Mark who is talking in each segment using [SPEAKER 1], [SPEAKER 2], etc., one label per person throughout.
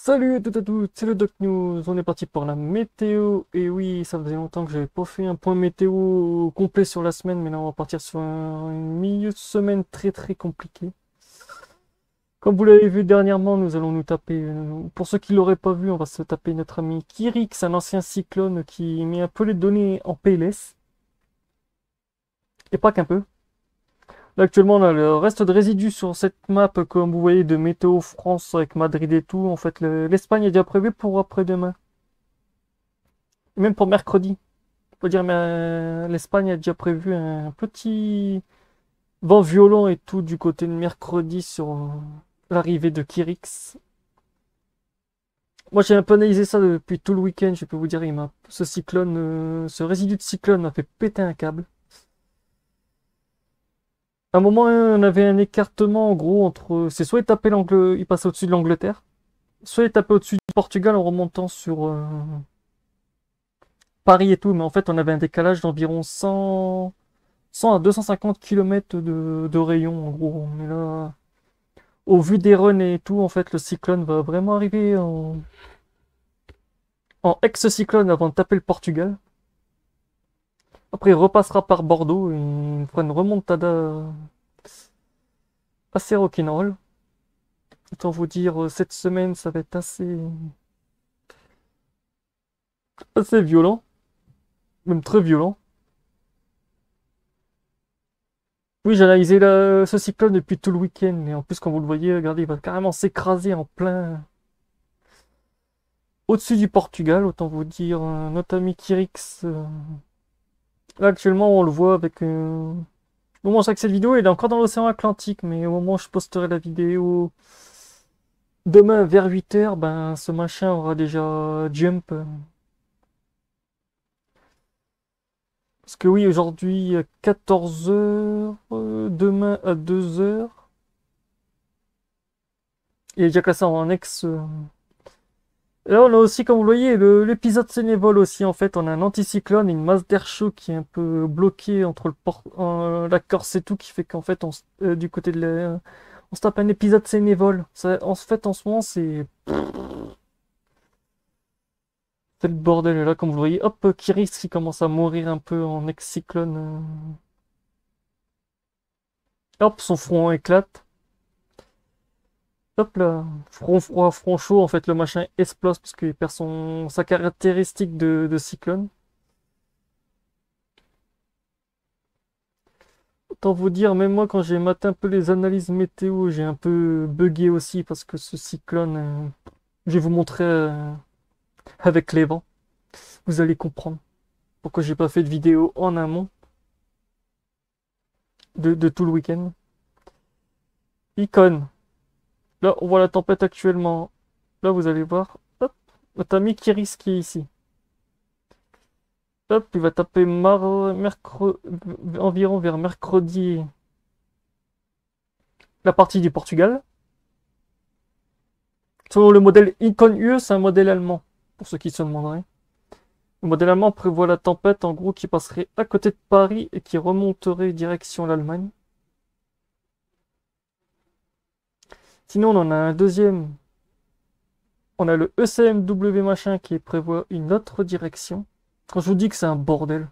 [SPEAKER 1] Salut à toutes et à tous, c'est le Doc News, on est parti pour la météo, et oui, ça faisait longtemps que j'avais pas fait un point météo complet sur la semaine, mais là on va partir sur une milieu de semaine très très compliqué. Comme vous l'avez vu dernièrement, nous allons nous taper, pour ceux qui l'auraient pas vu, on va se taper notre ami Kirix, un ancien cyclone qui met un peu les données en PLS, et pas qu'un peu. Là actuellement on a le reste de résidus sur cette map, comme vous voyez, de Météo France avec Madrid et tout, en fait l'Espagne est déjà prévue pour après-demain. Même pour mercredi. Faut dire, mais l'Espagne a déjà prévu un petit vent violent et tout du côté de mercredi sur l'arrivée de Kirix. Moi, j'ai un peu analysé ça depuis tout le week-end. Je peux vous dire, ce cyclone, ce résidu de cyclone m'a fait péter un câble. À un moment, on avait un écartement en gros entre, c'est soit il passait au-dessus de l'Angleterre, soit il tapait au-dessus du Portugal en remontant sur Paris et tout. Mais en fait, on avait un décalage d'environ 100 à 250 km de rayon en gros. Mais là, au vu des runs et tout, en fait, le cyclone va vraiment arriver en ex-cyclone avant de taper le Portugal. Après, il repassera par Bordeaux et il fera une remontada assez rock'n'roll. Autant vous dire, cette semaine, ça va être assez violent, même très violent. Oui, j'ai analysé ce cyclone depuis tout le week-end, et en plus, comme vous le voyez, regardez, il va carrément s'écraser en plein au-dessus du Portugal. Autant vous dire, notre ami Kirix, là, actuellement, on le voit avec au moment où je fais cette vidéo, il est encore dans l'océan Atlantique, mais au moment où je posterai la vidéo demain vers 8 h, ben ce machin aura déjà jump. Parce que oui, aujourd'hui à 14 h, demain à 2 h, il est déjà classé en ex. Et là, on a aussi, comme vous le voyez, l'épisode Sénévol aussi. En fait, on a un anticyclone et une masse d'air chaud qui est un peu bloquée entre la Corse et tout, qui fait qu'en fait, du côté de on se tape un épisode Sénévol. En fait, en ce moment, c'est le bordel. Et là, comme vous le voyez, hop, Kiris qui commence à mourir un peu en ex-cyclone. Hop, son front éclate. Hop là, front froid, front chaud. En fait, le machin explose parce qu'il perd sa caractéristique de cyclone. Autant vous dire, même moi, quand j'ai maté un peu les analyses météo, j'ai un peu bugué aussi parce que ce cyclone, je vais vous montrer avec les vents. Vous allez comprendre pourquoi j'ai pas fait de vidéo en amont de tout le week-end. Icône. Là, on voit la tempête actuellement. Là, vous allez voir. Hop, notre ami qui risque ici. Hop, il va taper environ vers mercredi la partie du Portugal. Selon le modèle Icon UE, c'est un modèle allemand, pour ceux qui se demanderaient. Le modèle allemand prévoit la tempête, en gros, qui passerait à côté de Paris et qui remonterait direction l'Allemagne. Sinon, on en a un deuxième. On a le ECMW machin qui prévoit une autre direction. Quand je vous dis que c'est un bordel,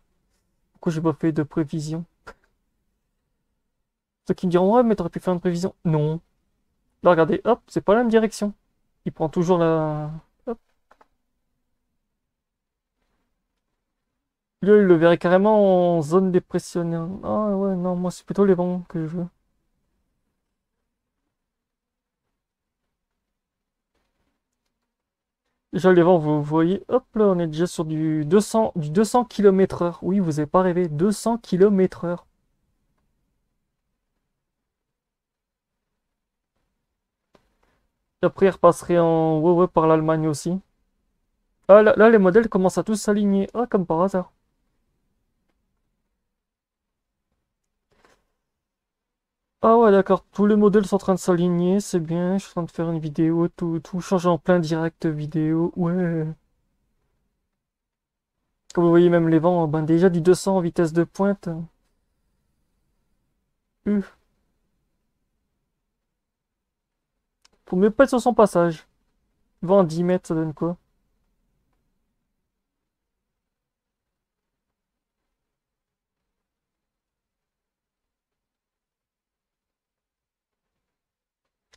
[SPEAKER 1] pourquoi j'ai pas fait de prévision? Ceux qui me diront, ouais, mais t'aurais pu faire une prévision. Non. Là, regardez, hop, c'est pas la même direction. Il prend toujours la. Hop. Là, il le verrait carrément en zone dépressionnelle. Ah ouais, non, moi, c'est plutôt les vents que je veux. Déjà, les vents, vous voyez, hop là, on est déjà sur du 200 km/h. Oui, vous avez pas rêvé, 200 km/h. Après, il repasserait en ouais, ouais, par l'Allemagne aussi. Ah, là, les modèles commencent à tous s'aligner. Ah, comme par hasard. Ah ouais, d'accord, tous les modèles sont en train de s'aligner, c'est bien. Je suis en train de faire une vidéo, tout change en plein direct vidéo. Ouais. Comme vous voyez, même les vents, ben déjà du 200 en vitesse de pointe. Euh, Faut mieux pas être sur son passage. 20 à 10 mètres, ça donne quoi?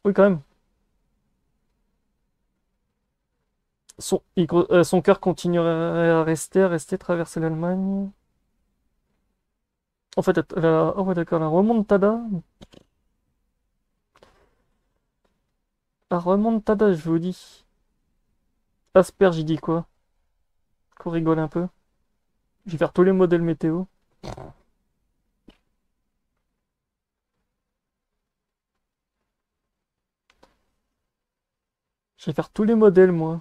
[SPEAKER 1] Oui, quand même. Son cœur continuerait à rester, traverser l'Allemagne. En fait, oh ouais, d'accord, la remontada. La remontada, je vous dis. Asperge, il dit quoi? Qu'on rigole un peu. Je vais faire tous les modèles météo. Je vais faire tous les modèles, moi.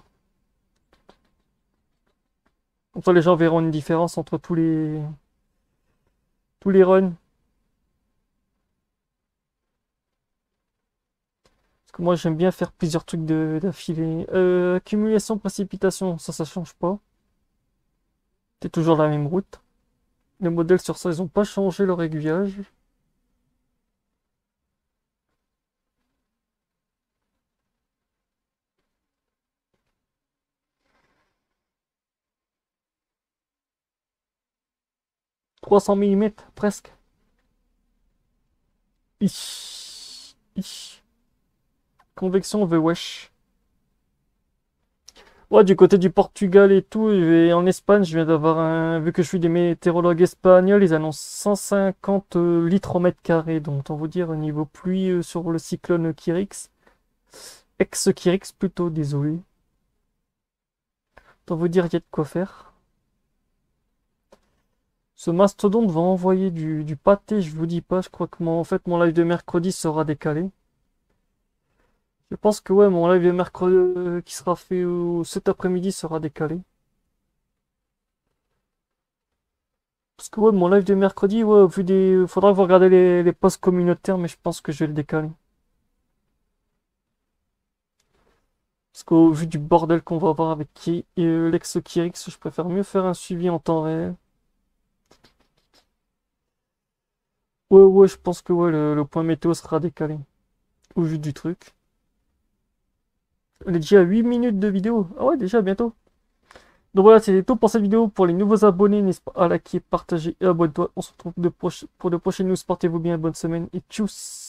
[SPEAKER 1] Comme ça, les gens verront une différence entre tous les runs. Parce que moi, j'aime bien faire plusieurs trucs d'affilée. Accumulation, précipitation, ça change pas. C'est toujours la même route. Les modèles sur ça, ils ont pas changé leur aiguillage. 300 mm, presque. Ich. Ich. Convection veut wesh. Ouais, du côté du Portugal et tout, en Espagne, je viens d'avoir un. Vu que je suis des météorologues espagnols, ils annoncent 150 litres au mètre carré. Donc, autant vous dire, au niveau pluie sur le cyclone Kirix. Ex-Kirix plutôt, désolé. Autant vous dire, il y a de quoi faire. Ce mastodonte va envoyer du pâté, je vous dis pas. Je crois que en fait, mon live de mercredi sera décalé. Je pense que ouais, mon live de mercredi qui sera fait cet après-midi sera décalé. Parce que ouais, mon live de mercredi, ouais, vu des. Faudra que vous regardez les posts communautaires, mais je pense que je vais le décaler. Parce qu'au vu du bordel qu'on va avoir avec l'ex-Kirix, je préfère mieux faire un suivi en temps réel. Ouais, ouais, je pense que ouais, le point météo sera décalé. Au vu du truc. On est déjà à 8 minutes de vidéo. Ah ouais, déjà, bientôt. Donc voilà, c'est tout pour cette vidéo. Pour les nouveaux abonnés, n'hésitez pas à liker, partager et abonner-toi. On se retrouve pour de prochaines news. Portez-vous bien, bonne semaine et tchuss!